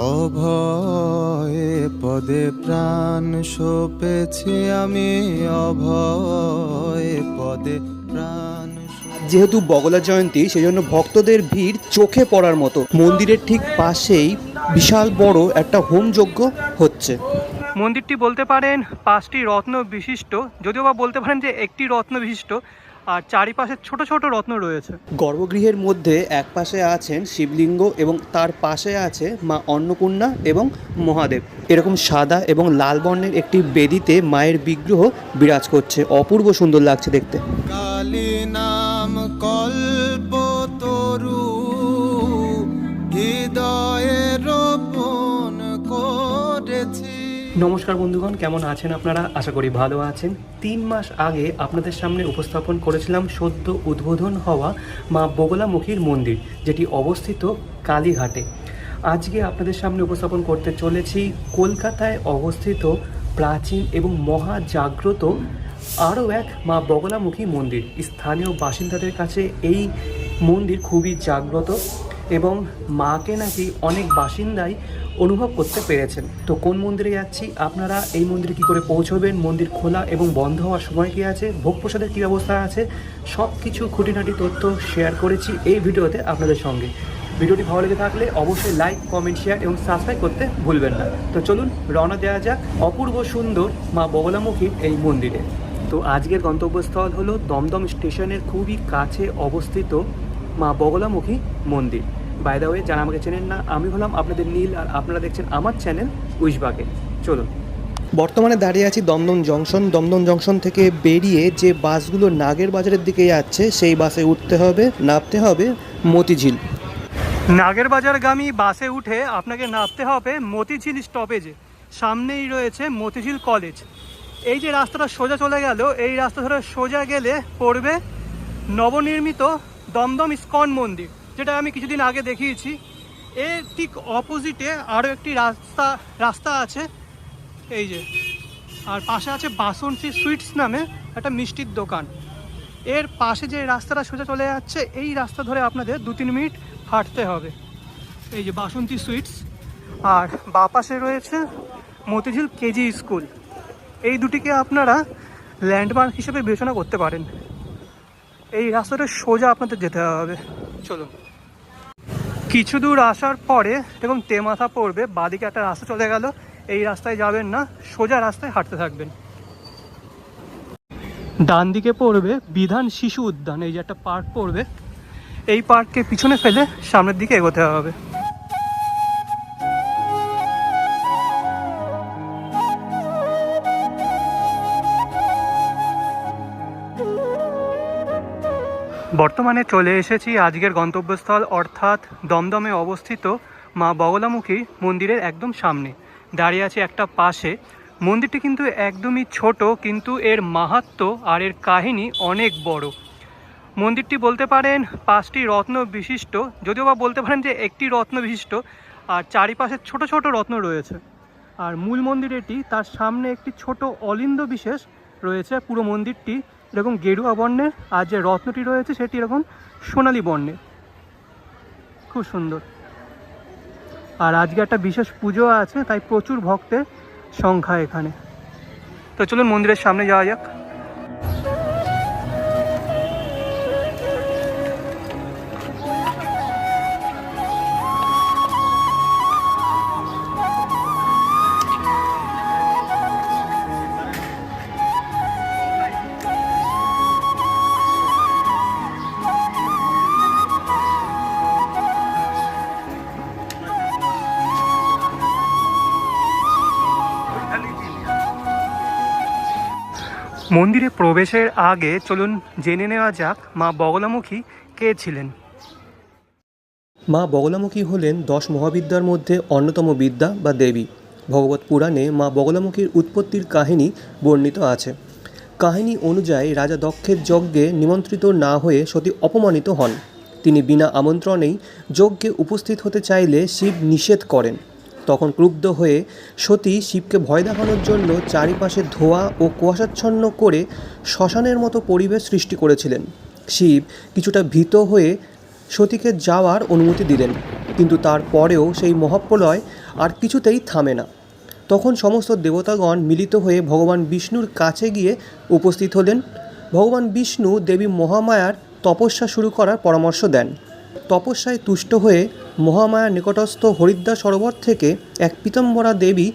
অভয়ে পদে প্রাণ সপেছি আমি, অভয়ে পদে প্রাণ। যেহেতু বগলা জয়ন্তী, সেজন্য ভক্তদের ভিড় চোখে পড়ার মতো। মন্দিরের ঠিক পাশেই বিশাল বড় একটা হোমযজ্ঞ হচ্ছে। মন্দিরটি বলতে পারেন 5টি রত্ন বিশিষ্ট, যদিও বা বলতে পারেন যে একটি রত্ন বিশিষ্ট, আর চারিপাশে ছোট ছোট রত্ন রয়েছে। গর্ভগৃহের মধ্যে এক পাশে আছেন শিবলিঙ্গ এবং তার পাশে আছে মা অন্নপূর্ণা এবং মহাদেব। এরকম সাদা এবং লাল বর্ণের একটি বেদিতে মায়ের বিগ্রহ বিরাজ করছে। অপূর্ব সুন্দর লাগছে দেখতে। কালী নাম কল্পতরু হৃদয়ে রোপণ করেছি। নমস্কার বন্ধুগণ, কেমন আছেন আপনারা? আশা করি ভালো আছেন। 3 মাস আগে আপনাদের সামনে উপস্থাপন করেছিলাম সদ্য উদ্বোধন হওয়া মা বগলামুখীর মন্দির, যেটি অবস্থিত কালীঘাটে। আজকে আপনাদের সামনে উপস্থাপন করতে চলেছি কলকাতায় অবস্থিত প্রাচীন এবং মহাজাগ্রত আরও এক মা বগলামুখী মন্দির। স্থানীয় বাসিন্দাদের কাছে এই মন্দির খুবই জাগ্রত এবং মাকে নাকি অনেক বাসিন্দাই অনুভব করতে পেরেছেন। তো কোন মন্দিরে যাচ্ছি, আপনারা এই মন্দিরে কী করে পৌঁছবেন, মন্দির খোলা এবং বন্ধ হওয়ার সময় কী আছে, ভোগ প্রসাদের কী ব্যবস্থা আছে, সব কিছু খুঁটিনাটি তথ্য শেয়ার করেছি এই ভিডিওতে আপনাদের সঙ্গে। ভিডিওটি ভালো লেগে থাকলে অবশ্যই লাইক, কমেন্ট, শেয়ার এবং সাবস্ক্রাইব করতে ভুলবেন না। তো চলুন রওনা দেওয়া যাক অপূর্ব সুন্দর মা বগলামুখীর এই মন্দিরে। তো আজকের গন্তব্যস্থল হলো দমদম স্টেশনের খুবই কাছে অবস্থিত মা বগলামুখী মন্দির। বাই দ্য ওয়ে, যারা আমাকে চেনেন না, আমি হলাম আপনাদের নীল, আর আপনারা দেখছেন আমার চ্যানেল উইশবাগে। চলুন। বর্তমানে দাঁড়িয়ে আছি দমদম জংশন। দমদম জংশন থেকে বেরিয়ে যে বাসগুলো নাগের বাজারের দিকে যাচ্ছে, সেই বাসে উঠতে হবে, নামতে হবে মতিঝিল। নাগের বাজারগামী বাসে উঠে আপনাকে নামতে হবে মতিঝিল স্টপেজে। সামনেই রয়েছে মতিঝিল কলেজ। এই যে রাস্তাটা সোজা চলে গেল, এই রাস্তা ধরে সোজা গেলে পড়বে নবনির্মিত দমদম ইস্কন মন্দির, যেটা আমি কিছুদিন আগে দেখিয়েছি। এর ঠিক অপোজিটে আরও একটি রাস্তা আছে, এই যে, আর পাশে আছে বাসন্তী সুইটস নামে একটা মিষ্টির দোকান। এর পাশে যে রাস্তাটা সোজা চলে যাচ্ছে, এই রাস্তা ধরে আপনাদের 2-3 মিনিট হাঁটতে হবে। এই যে বাসন্তী সুইটস, আর বাঁ পাশে রয়েছে মতিঝিল কেজি স্কুল। এই দুটিকে আপনারা ল্যান্ডমার্ক হিসেবে বিবেচনা করতে পারেন। এই রাস্তাটা সোজা আপনাদের যেতে হবে। চলুন। কিছু দূর আসার পরে এবং তেমাথা পড়বে, বাঁদিকে একটা রাস্তা চলে গেল। এই রাস্তায় যাবেন না, সোজা রাস্তায় হাঁটতে থাকবেন। ডান দিকে পড়বে বিধান শিশু উদ্যান। এই যে একটা পার্ক পড়বে, এই পার্ককে পিছনে ফেলে সামনের দিকে এগোতে হবে। বর্তমানে চলে এসেছি আজকের গন্তব্যস্থল, অর্থাৎ দমদমে অবস্থিত মা বগলামুখী মন্দিরের একদম সামনে। দাঁড়িয়ে আছে একটা পাশে। মন্দিরটি কিন্তু একদমই ছোট, কিন্তু এর মাহাত্ম্য আর এর কাহিনী অনেক বড়। মন্দিরটি বলতে পারেন 5টি রত্ন বিশিষ্ট, যদিও বা বলতে পারেন যে একটি রত্ন বিশিষ্ট, আর চারিপাশে ছোট ছোট রত্ন রয়েছে। আর মূল মন্দির এটি, তার সামনে একটি ছোট অলিন্দ বিশেষ রয়েছে। পুরো মন্দিরটি এরকম গেরুয়া বর্ণের, আর যে রত্নটি রয়েছে সেটি এরকম সোনালী বর্ণের। খুব সুন্দর। আর আজকে একটা বিশেষ পুজো আছে, তাই প্রচুর ভক্তের সংখ্যা এখানে। তো চলুন মন্দিরের সামনে যাওয়া যাক। মন্দিরে প্রবেশের আগে চলুন জেনে নেওয়া যাক মা বগলামুখী কে ছিলেন। মা বগলামুখী হলেন 10 মহাবিদ্যার মধ্যে অন্যতম বিদ্যা বা দেবী। ভগবত পুরাণে মা বগলামুখীর উৎপত্তির কাহিনী বর্ণিত আছে। কাহিনী অনুযায়ী রাজা দক্ষের যজ্ঞে নিমন্ত্রিত না হয়ে সতী অপমানিত হন। তিনি বিনা আমন্ত্রণেই যজ্ঞে উপস্থিত হতে চাইলে শিব নিষেধ করেন। তখন ক্রুদ্ধ হয়ে সতী শিবকে ভয় দেখানোর জন্য চারিপাশে ধোঁয়া ও কুয়াশাচ্ছন্ন করে শ্মশানের মতো পরিবেশ সৃষ্টি করেছিলেন। শিব কিছুটা ভীত হয়ে সতীকে যাওয়ার অনুমতি দিলেন, কিন্তু তারপরেও সেই মহাপ্রলয় আর কিছুতেই থামে না। তখন সমস্ত দেবতাগণ মিলিত হয়ে ভগবান বিষ্ণুর কাছে গিয়ে উপস্থিত হলেন। ভগবান বিষ্ণু দেবী মহামায়ার তপস্যা শুরু করার পরামর্শ দেন। তপস্যায় তুষ্ট হয়ে মহামায়ার নিকটস্থ হরিদ্বার সরোবর থেকে এক পীতাম্বরা দেবী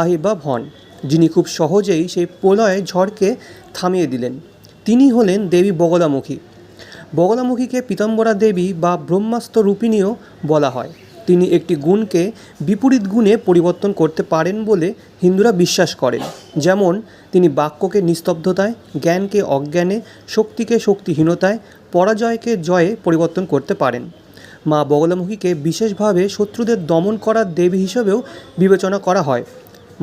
আবির্ভাব হন, যিনি খুব সহজেই সেই প্রলয় ঝড়কে থামিয়ে দিলেন। তিনি হলেন দেবী বগলামুখী। বগলামুখীকে পীতাম্বরা দেবী বা ব্রহ্মাস্ত্র রূপিণীও বলা হয়। তিনি একটি গুণকে বিপরীত গুণে পরিবর্তন করতে পারেন বলে হিন্দুরা বিশ্বাস করেন। যেমন তিনি বাক্যকে নিস্তব্ধতায়, জ্ঞানকে অজ্ঞানে, শক্তিকে শক্তিহীনতায়, পরাজয়কে জয়ে পরিবর্তন করতে পারেন। মা বগলামুখীকে বিশেষভাবে শত্রুদের দমন করার দেবী হিসেবেও বিবেচনা করা হয়।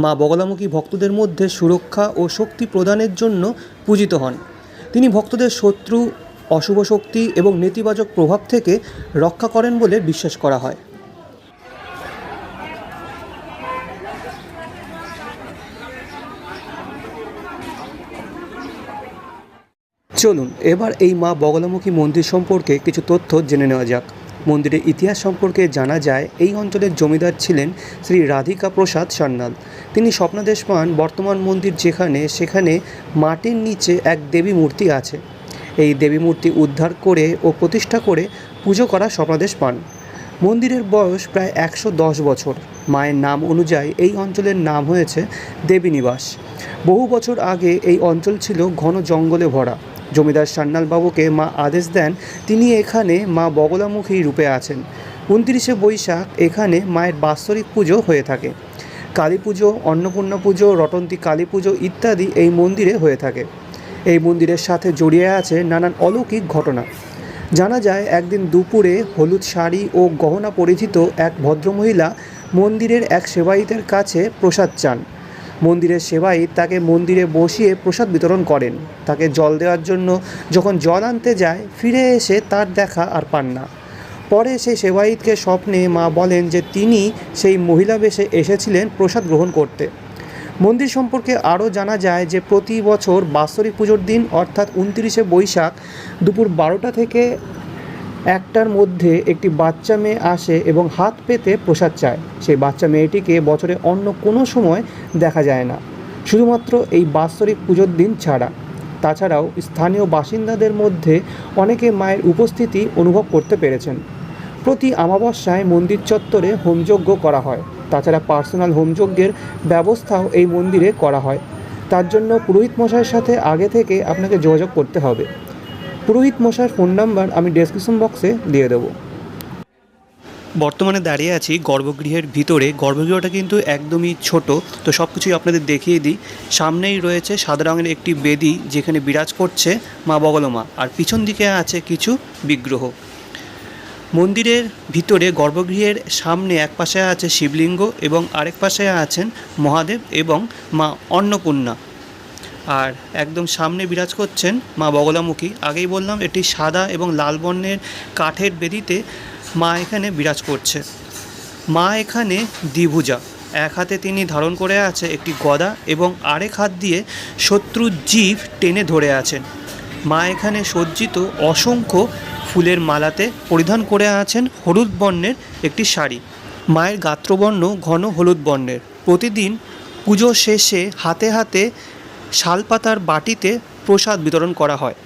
মা বগলামুখী ভক্তদের মধ্যে সুরক্ষা ও শক্তি প্রদানের জন্য পূজিত হন। তিনি ভক্তদের শত্রু, অশুভ শক্তি এবং নেতিবাচক প্রভাব থেকে রক্ষা করেন বলে বিশ্বাস করা হয়। চলুন এবার এই মা বগলামুখী মন্দির সম্পর্কে কিছু তথ্য জেনে নেওয়া যাক। মন্দিরের ইতিহাস সম্পর্কে জানা যায়, এই অঞ্চলের জমিদার ছিলেন শ্রী রাধিকা প্রসাদ সান্যাল। তিনি স্বপ্নাদেশ পান বর্তমান মন্দির সেখানে মাটির নিচে এক দেবী মূর্তি আছে। এই দেবী মূর্তি উদ্ধার করে ও প্রতিষ্ঠা করে পুজো করা স্বপ্নাদেশ পান। মন্দিরের বয়স প্রায় 110 বছর। মায়ের নাম অনুযায়ী এই অঞ্চলের নাম হয়েছে দেবী নিবাস। বহু বছর আগে এই অঞ্চল ছিল ঘন জঙ্গলে ভরা। জমিদার সান্যাল বাবুকে মা আদেশ দেন, তিনি এখানে মা বগলামুখী রূপে আছেন। 29শে বৈশাখ এখানে মায়ের বাৎসরিক পুজো হয়ে থাকে। কালী পুজো, অন্নপূর্ণা পুজো, রটন্তী কালী পুজো ইত্যাদি এই মন্দিরে হয়ে থাকে। এই মন্দিরের সাথে জড়িয়ে আছে নানান অলৌকিক ঘটনা। জানা যায়, একদিন দুপুরে হলুদ শাড়ি ও গহনা পরিহিত এক ভদ্রমহিলা মন্দিরের এক সেবায়িতের কাছে প্রসাদ চান। মন্দিরের সেবায়িত তাকে মন্দিরে বসিয়ে প্রসাদ বিতরণ করেন। তাকে জল দেওয়ার জন্য যখন জল আনতে যায়, ফিরে এসে তার দেখা আর পান না। পরে সেই সেবায়িতকে স্বপ্নে মা বলেন যে তিনি সেই মহিলা বেশে এসেছিলেন প্রসাদ গ্রহণ করতে। মন্দির সম্পর্কে আরও জানা যায় যে প্রতি বছর বাৎসরিক পুজোর দিন অর্থাৎ 29শে বৈশাখ দুপুর 12টা থেকে 1টার মধ্যে একটি বাচ্চা মেয়ে আসে এবং হাত পেতে প্রসাদ চায়। সেই বাচ্চা মেয়েটিকে বছরে অন্য কোনো সময় দেখা যায় না, শুধুমাত্র এই বাৎসরিক পুজোর দিন ছাড়া। তাছাড়াও স্থানীয় বাসিন্দাদের মধ্যে অনেকে মায়ের উপস্থিতি অনুভব করতে পেরেছেন। প্রতি অমাবস্যায় মন্দির চত্বরে হোমযজ্ঞ করা হয়। তাছাড়া পার্সোনাল হোমযজ্ঞের ব্যবস্থাও এই মন্দিরে করা হয়। তার জন্য পুরোহিত মশাইয়ের সাথে আগে থেকে আপনাকে যোগাযোগ করতে হবে। পুরোহিত মশাইয়ের ফোন নাম্বার আমি ডেসক্রিপশন বক্সে দিয়ে দেবো। বর্তমানে দাঁড়িয়ে আছি গর্ভগৃহের ভিতরে। গর্ভগৃহটা কিন্তু একদমই ছোট, তো সব কিছুই আপনাদের দেখিয়ে দিই। সামনেই রয়েছে সাদা রঙের একটি বেদি, যেখানে বিরাজ করছে মা বগলামা, আর পিছন দিকে আছে কিছু বিগ্রহ। মন্দিরের ভিতরে গর্ভগৃহের সামনে এক পাশে আছে শিবলিঙ্গ এবং আরেক পাশে আছেন মহাদেব এবং মা অন্নপূর্ণা, আর একদম সামনে বিরাজ করছেন মা বগলামুখী। আগেই বললাম, এটি সাদা এবং লাল বর্ণের কাঠের বেদিতে মা এখানে বিরাজ করছে। মা এখানে দ্বিভুজা, এক হাতে তিনি ধারণ করে আছে একটি গদা এবং আরেক হাত দিয়ে শত্রুর জিভ টেনে ধরে আছেন। মা এখানে সজ্জিত অসংখ্য ফুলের মালাতে পরিধান করে আছেন হলুদ বর্ণের একটি শাড়ি। মায়ের গাত্রবর্ণ ঘন হলুদ বর্ণের। প্রতিদিন পুজো শেষে হাতে হাতে শালপাতার বাটিতে প্রসাদ বিতরণ করা হয়।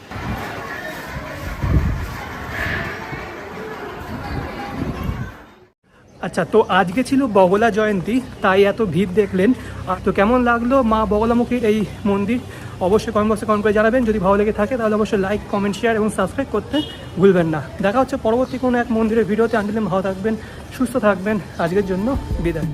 আচ্ছা, তো আজকে ছিল বগলা জয়ন্তী, তাই এত ভিড় দেখলেন। তো কেমন লাগলো মা বগলামুখীর এই মন্দির অবশ্যই কমেন্ট বক্সে কমেন্ট করে জানাবেন। যদি ভালো লেগে থাকে তাহলে অবশ্যই লাইক, কমেন্ট, শেয়ার এবং সাবস্ক্রাইব করতে ভুলবেন না। দেখা হচ্ছে পরবর্তী কোনো এক মন্দিরের ভিডিওতে। আনটিল দেন ভালো থাকবেন, সুস্থ থাকবেন। আজকের জন্য বিদায়।